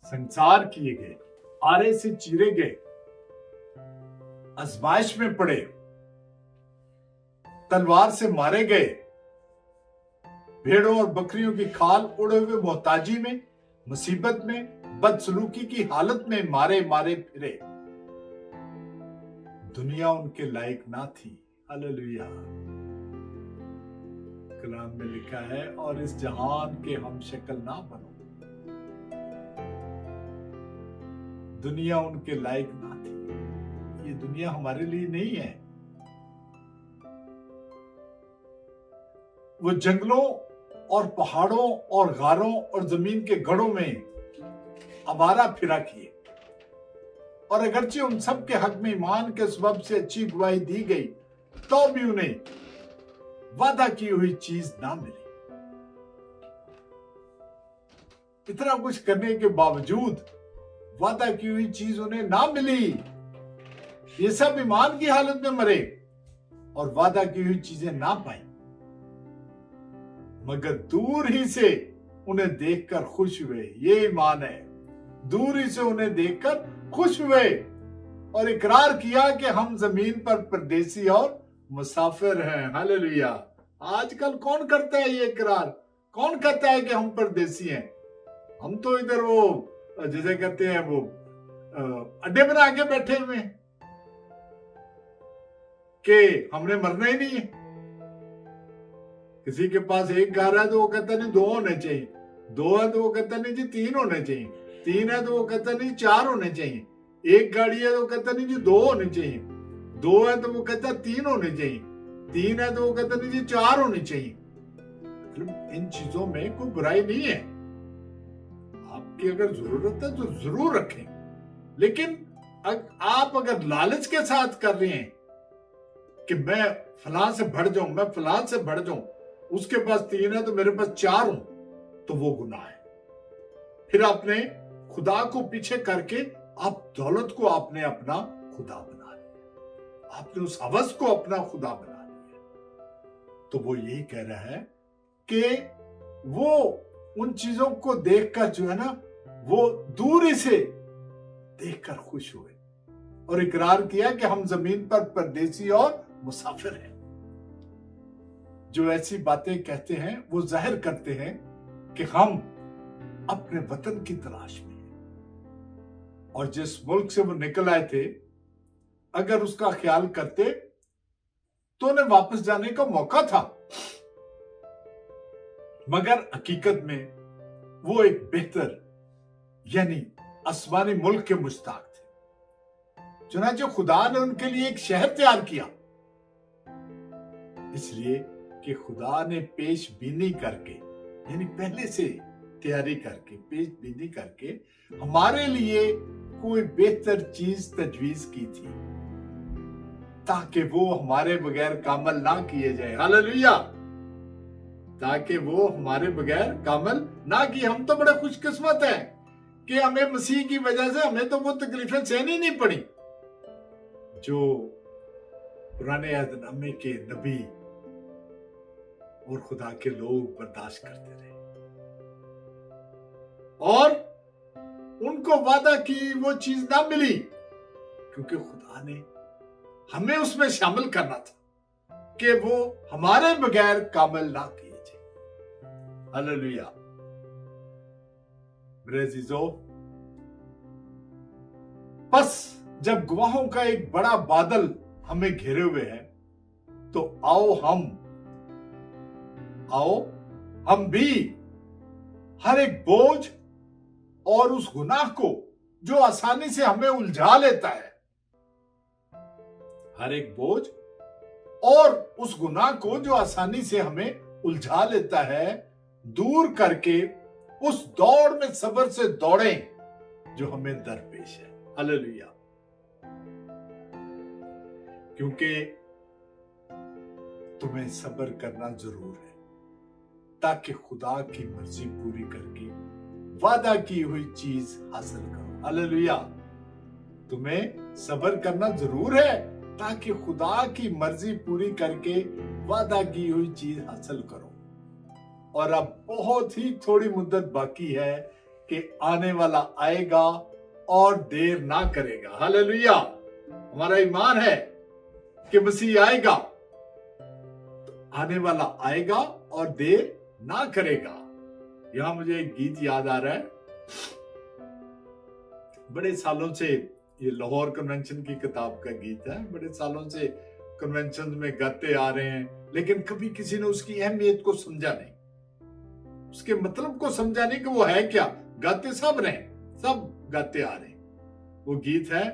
संसार किए गए, आरे से चीरे गए, आजमाइश में पड़े, तलवार से मारे गए, भेड़ों और बकरियों की खाल उड़े हुए मोहताजी में, मुसीबत में, बदसलूकी की हालत में मारे मारे फिरे। दुनिया उनके लायक ना थी। हालेलुया। कलाम में लिखा है, और इस जहान के हम शक्ल ना बनो। दुनिया उनके लायक ना थी। ये दुनिया हमारे लिए नहीं है। वो जंगलों और पहाड़ों और गारों और जमीन के गढ़ों में आवारा फिरा किए, और अगरचे उन सब के हक में ईमान के सबब से अच्छी गवाही दी गई, तो भी उन्हें वादा की हुई चीज ना मिली। इतना कुछ करने के बावजूद वादा की हुई चीज उन्हें ना मिली। ये सब ईमान की हालत में मरे और वादा की हुई चीजें ना पाई, मगर दूर ही से उन्हें देखकर खुश हुए। ये ईमान है। दूर ही से उन्हें देखकर खुश हुए और इकरार किया कि हम जमीन पर परदेसी और मुसाफिर हैं। हालेलुया। आजकल कौन करता है ये इकरार? कौन कहता है कि हम परदेसी हैं? हम तो इधर वो जैसे कहते हैं वो अड्डे बना के बैठे हुए हैं कि हमने मरना ही नहीं है। किसी के पास एक घर है तो वो कहता नहीं 2 होने चाहिए, 2 है तो वो कहता नहीं जी 3 होने चाहिए, 3 है तो वो कहता नहीं 4 होने चाहिए, एक गाड़ी है तो वो कहता नहीं जी 2 होने चाहिए, 2 है तो वो कहता 3 होने चाहिए, 3 है तो वो कहता नहीं जी 4 होने चाहिए। मतलब इन चीजों में कोई बुराई नहीं है। आपकी अगर जरूरत है तो जरूर रखें, लेकिन आप अगर लालच के साथ कर रहे हैं कि मैं फलां से बढ़ जाऊं, मैं फलां से बढ़ जाऊं, उसके पास 3 है तो मेरे पास 4 हूं, तो वो गुनाह है। फिर आपने खुदा को पीछे करके आप दौलत को आपने अपना खुदा बना लिया, आपने उस हवस को अपना खुदा बना लिया। तो वो यही कह रहा है कि वो उन चीजों को देखकर जो है ना, वो दूरी से देखकर खुश हुए और इकरार किया कि हम जमीन पर परदेसी और मुसाफिर हैं। जो ऐसी बातें कहते हैं वो जाहिर करते हैं कि हम अपने वतन की तलाश में हैं, और जिस मुल्क से वो निकल आए थे अगर उसका ख्याल करते तो उन्हें वापस जाने का मौका था, मगर हकीकत में वो एक बेहतर यानी आसमानी मुल्क के मुश्ताक थे। चुनांचे खुदा ने उनके लिए एक शहर तैयार किया, इसलिए कि खुदा ने पेश बीनी करके, यानी पहले से तैयारी करके, पेश बीनी करके हमारे लिए कोई बेहतर चीज तजवीज की थी, ताकि वो हमारे बगैर कामल ना किए जाए। हालेलुया। ताकि वो हमारे बगैर कामल ना किए। हम तो बड़े खुशकिस्मत हैं कि हमें मसीह की वजह से हमें तो वो तकलीफें सहनी नहीं पड़ी जो पुराने अहदनामे के नबी और खुदा के लोग बर्दाश्त करते रहे, और उनको वादा की वो चीज ना मिली क्योंकि खुदा ने हमें उसमें शामिल करना था कि वो हमारे बगैर कामिल ना किए जाए। हालेलुया। मेरे अजीजों, बस जब गवाहों का एक बड़ा बादल हमें घेरे हुए है, तो आओ हम भी हर एक बोझ और उस गुनाह को जो आसानी से हमें उलझा लेता है, हर एक बोझ और उस गुनाह को जो आसानी से हमें उलझा लेता है, दूर करके उस दौड़ में सब्र से दौड़ें जो हमें दरपेश है। हालेलुया। क्योंकि तुम्हें सब्र करना जरूर है, ताकि खुदा की मर्जी पूरी करके वादा की हुई चीज हासिल करो। हालेलुया। तुम्हें सब्र करना जरूर है ताकि खुदा की मर्जी पूरी करके वादा की हुई चीज हासिल करो। और अब बहुत ही थोड़ी मुद्दत बाकी है कि आने वाला आएगा और देर ना करेगा। हालेलुया। हमारा ईमान है कि मसीह आएगा, तो आने वाला आएगा और देर ना करेगा। यहां मुझे एक गीत याद आ रहा है, बड़े सालों से, ये लाहौर कन्वेंशन की किताब का गीत है, बड़े सालों से कन्वेंशन में गाते आ रहे हैं, लेकिन कभी किसी ने उसकी अहमियत को समझा नहीं, उसके मतलब को समझा नहीं कि वो है क्या। गाते सब रहे, सब गाते आ रहे। वो गीत है,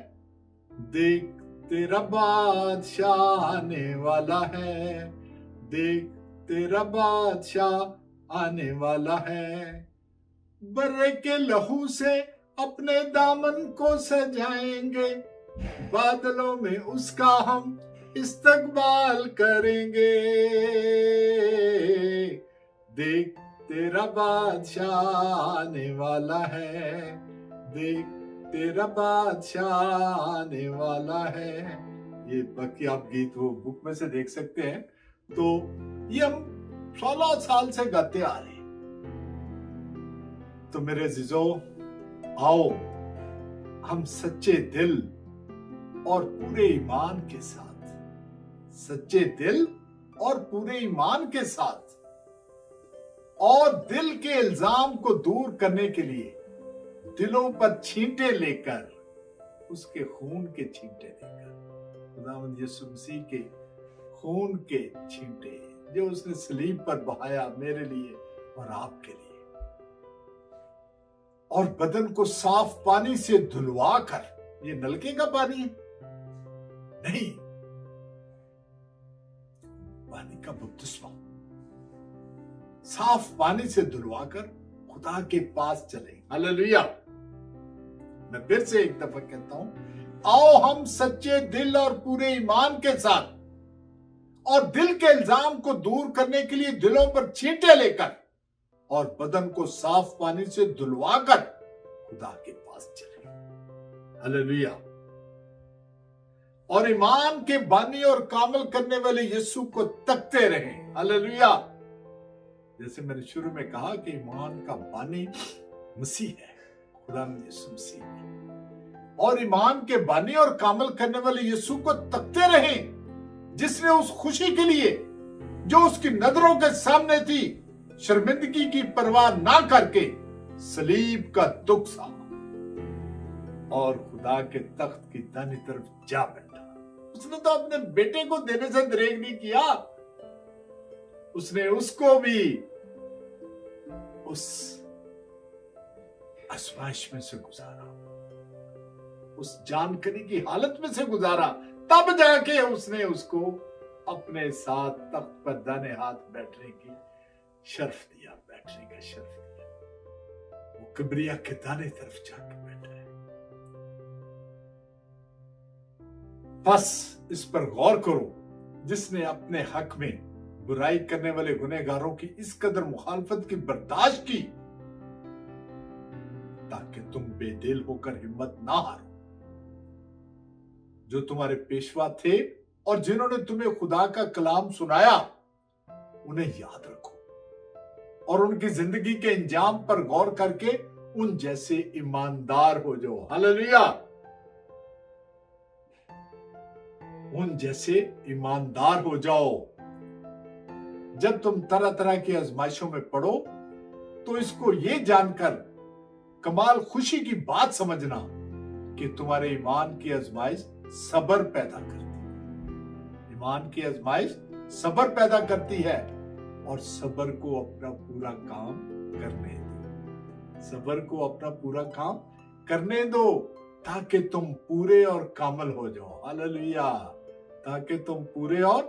देख तेरा बादशाह आने वाला है, देख तेरा बादशाह आने वाला है, बर्रे के लहू से अपने दामन को सजाएंगे, बादलों में उसका हम इस्तकबाल करेंगे। देख तेरा बादशाह आने वाला है, देख तेरा बादशाह आने वाला है। ये बाकी आप गीत वो बुक में से देख सकते हैं। तो ये हम 16 साल से गाते आ रहे हैं। तो मेरे अजीजों, आओ हम सच्चे दिल और पूरे ईमान के साथ, सच्चे दिल और पूरे ईमान के साथ, और दिल के इल्जाम को दूर करने के लिए दिलों पर छींटे लेकर, उसके खून के छींटे लेकर, खुदावंद यीशु मसीह के खून के छींटे जो उसने सलीब पर बहाया मेरे लिए और आपके लिए, और बदन को साफ पानी से धुलवा कर, ये नलके का पानी है नहीं, पानी का बपतिस्मा, साफ पानी से धुलवा कर खुदा के पास चले। हालेलुया। मैं फिर से एक दफा कहता हूं, आओ हम सच्चे दिल और पूरे ईमान के साथ, और दिल के इल्जाम को दूर करने के लिए दिलों पर छींटे लेकर और बदन को साफ पानी से धुलवाकर खुदा के पास चले। हालेलुया। और ईमान के बानी और कामल करने वाले यीशु को तकते रहें। हालेलुया। जैसे मैंने शुरू में कहा कि ईमान का बानी मसीह है, खुदा यीशु मसीह है, और ईमान के बानी और कामल करने वाले यीशु को तकते रहें, जिसने उस खुशी के लिए जो उसकी नजरों के सामने थी, शर्मिंदगी की परवाह ना करके सलीब का दुख सहा और खुदा के तख्त की दाहिनी तरफ जा बैठा। उसने तो अपने बेटे को देने से दरेग नहीं किया, उसने उसको भी उस आजमाइश में से गुजारा, उस जानकारी की हालत में से गुजारा, तब जाके उसने उसको अपने साथ तख्त पर दाने हाथ बैठने की शर्फ दिया, बैठने का शर्फ दिया। वो किबरिया के दाने तरफ जाकर बैठा है। बस इस पर गौर करो, जिसने अपने हक में बुराई करने वाले गुनहगारों की इस कदर मुखालफत की बर्दाश्त की, ताकि तुम बेदिल होकर हिम्मत ना हारो। जो तुम्हारे पेशवा थे और जिन्होंने तुम्हें खुदा का कलाम सुनाया, उन्हें याद रखो और उनकी जिंदगी के इंजाम पर गौर करके उन जैसे ईमानदार हो जाओ। हालेलुया। उन जैसे ईमानदार हो जाओ। जब तुम तरह तरह की आजमाइशों में पड़ो, तो इसको ये जानकर कमाल खुशी की बात समझना कि तुम्हारे ईमान की आजमाइश सब्र पैदा करती है। ईमान की आजमाइश सब्र पैदा करती है, और सब्र को अपना पूरा काम करने दो। सब्र को अपना पूरा काम करने दो, ताकि तुम पूरे और कामल हो जाओ। हालेलुया। ताकि तुम पूरे और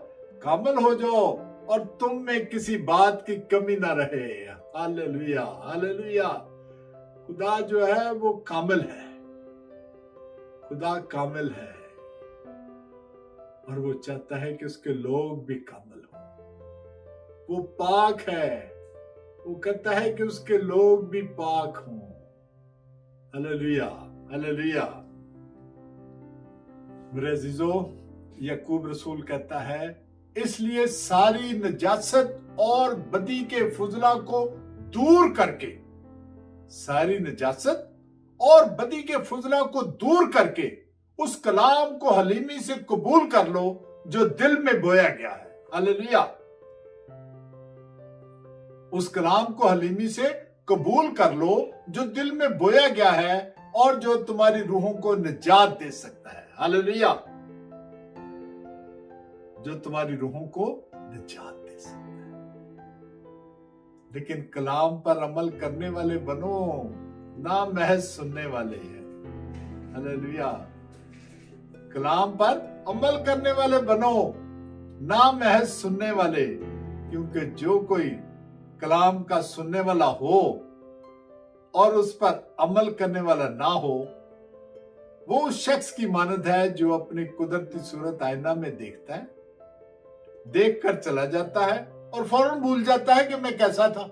कामल हो जाओ और तुम में किसी बात की कमी ना रहे। हालेलुया। हालेलुया। खुदा जो है वो कामिल है, खुदा कामिल है, और वो चाहता है कि उसके लोग भी कामिल हो। वो पाक है, वो कहता है कि उसके लोग भी पाक हों। हालेलुया। हालेलुया। मेरे अजीजों, याकूब रसूल कहता है, इसलिए सारी नजासत और बदी के फुजला को दूर करके सारी नजासत और बदी के फुजला को दूर करके उस कलाम को हलीमी से कबूल कर लो जो दिल में बोया गया है। हालेलुया। उस कलाम को हलीमी से कबूल कर लो जो दिल में बोया गया है और जो तुम्हारी रूहों को निजात दे सकता है। हालेलुया। जो तुम्हारी रूहों को निजात दे सकता है। लेकिन कलाम पर अमल करने वाले बनो, ना महज सुनने वाले हैं। हालेलुया। कलाम पर अमल करने वाले बनो, ना महज सुनने वाले, क्योंकि जो कोई कलाम का सुनने वाला हो और उस पर अमल करने वाला ना हो, वो उस शख्स की मानद है जो अपनी कुदरती सूरत आईना में देखता है, देख कर चला जाता है और फौरन भूल जाता है कि मैं कैसा था।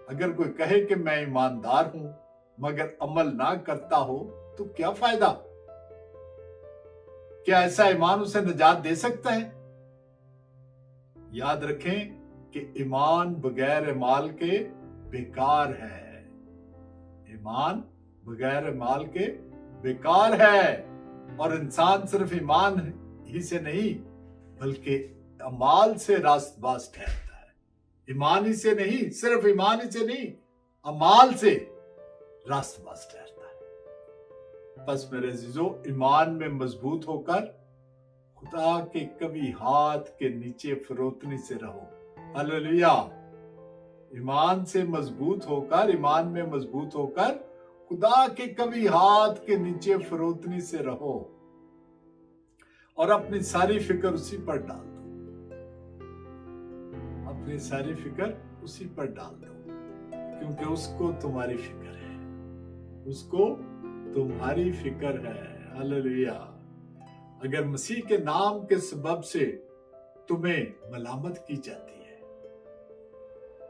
अगर कोई कहे कि मैं ईमानदार हूं मगर अमल ना करता हो तो क्या फायदा? क्या ऐसा ईमान उसे निजात दे सकता है? याद रखें कि ईमान बगैर अमाल के बेकार है। ईमान बगैर अमाल के बेकार है। और इंसान सिर्फ ईमान ही से नहीं बल्कि अमाल से रास्तबाज ठहरता है। ईमान ही से नहीं, सिर्फ ईमान ही से नहीं, अमाल से रास्तबाज ठहरता है। बस मेरे अजीजों, ईमान में मजबूत होकर खुदा के कभी हाथ के नीचे फरोतनी से रहो। हालेलुया। ईमान से मजबूत होकर, ईमान में मजबूत होकर खुदा के कभी हाथ के नीचे फरोतनी से रहो और अपनी सारी फिक्र उसी पर डाल दो। अपनी सारी फिक्र उसी पर डाल दो, क्योंकि उसको तुम्हारी फिक्र है। उसको तुम्हारी फिक्र है। हालेलुया। अगर मसीह के नाम के सबब से तुम्हें मलामत की जाती है,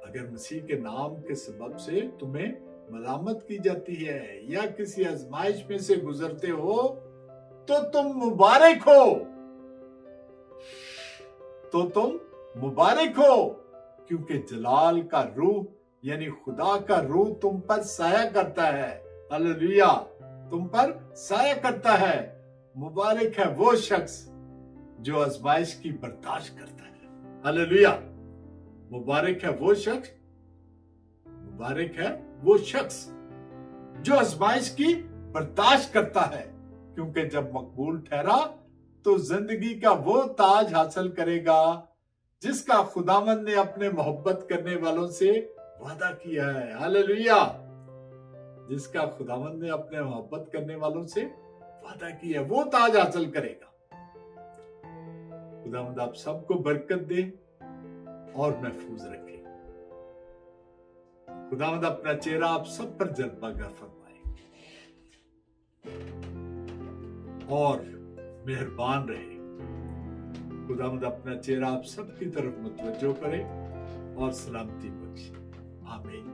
अगर मसीह के नाम के सबब से तुम्हें मलामत की जाती है या किसी आजमाइश में से गुजरते हो, तो तुम मुबारक हो। तो तुम मुबारक हो, क्योंकि जलाल का रूह यानी खुदा का रूह तुम पर साया करता है। हालेलुया। तुम पर साया करता है। मुबारक है वो शख्स जो आजमाइश की बर्दाश्त करता है। हालेलुया। मुबारक है वो शख्स, मुबारक है वो शख्स जो आजमाइश की बर्दाश्त करता है, क्योंकि जब मकबूल ठहरा तो जिंदगी का वो ताज हासिल करेगा जिसका खुदावंद ने अपने मोहब्बत करने वालों से वादा किया है। हालेलुया। जिसका खुदावंद ने अपने मोहब्बत करने वालों से वादा किया है, वो ताज हासिल करेगा। खुदावंद आप सबको बरकत दे और महफूज रखे। खुदावंद अपना चेहरा आप सब पर जलवागर फरमाए और मेहरबान रहे। खुदावंद अपना चेहरा आप सबकी तरफ मुतवज्जो करे और सलामती बख्शे। आमीन।